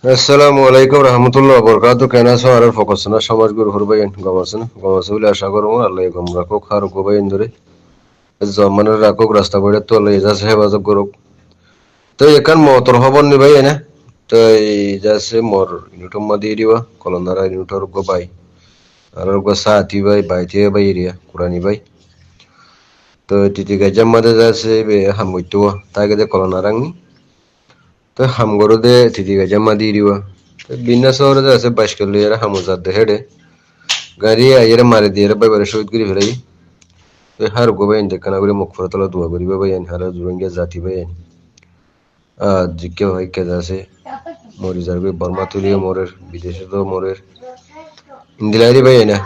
আসসালামু আলাইকুম রহমতুল্লাহ বরকাতু কেন আছো আর ফোকাস না সমাজ গুরু হরবাইন গমাসন গমাসে বলে আশা করবো আল্লাহ গম রাখো খার গোবাইন ধরে জমানের রাখো রাস্তা বইরে তো আল্লাহ যাচ্ছে হেফাজত করুক তো এখান মতর খবর নিবাই না তো এই যাচ্ছে মোর ইউটিউব মা দিয়ে দিবা কলনারা ইউটিউব গো বাই আর গো সাথী ভাই বাইতে ভাই এরিয়া কুরানি ভাই তো টিটি গাজাম মাঝে যাচ্ছে বে হামুইতো তাই গেছে কলনারাংনি তো হামগরো দে টিটি গাজাম মা দিয়ে দিবা বিনা শহরে যাচ্ছে বাইশকাল এরা হামুজার দে হেডে গাড়ি আইয়ের মারি দিয়ে বাইবারে শহীদ করি ফেলাই হার গোবাইন দেখানা করে মুখ ফরতলা দোয়া করি বাইন হারা জুরঙ্গিয়া জাতি বাইন জিজ্ঞে ভাই কেজ আছে মরি যাবে বর্মা তুলিয়ে মরের বিদেশে তো মরের ইন্দিলারি ভাই না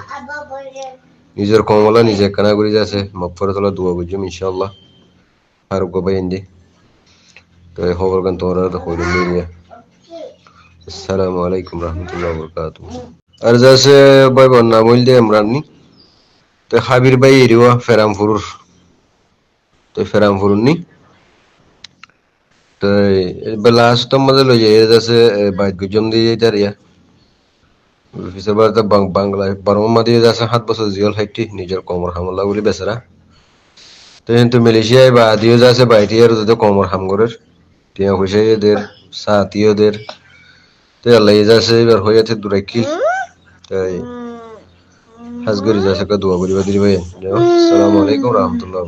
নিজের কমলা নিজে কানা করি যাচ্ছে মুখ ফরতলা দোয়া করছি ইনশাআল্লাহ আর গোবাইন দি তো খবর গান তোমরা তো কইলে নিয়ে আসসালামু আলাইকুম রহমতুল্লাহ বরকাতুহু আর যাচ্ছে ভাই বন্না বলতে ইমরাননি তো হাবির ভাই এরিওয়া ফেরামপুর তো ফেরামপুর নি তো বেলা আসতাম মাঝে লই যাই যাচ্ছে বাইক গুজম দিয়ে যাইতার ইয়া হিসেবে তো বাংলায় বর্মা দিয়ে যাচ্ছে 7 বছর জিয়ল হাইটি নিজের কমর হামলা বলি বেচারা তো কিন্তু মালয়েশিয়ায় বা দিও যাচ্ছে বাইটি আর যদি কমর হাম করে টিয়া হইছে এদের সাথীয়দের তো আল্লাহ যাচ্ছে এবার হইয়াছে দুরাইকি তাই হাজগরি যাচ্ছে দোয়া করিবা দিবে আসসালামু আলাইকুম রহমতুল্লাহ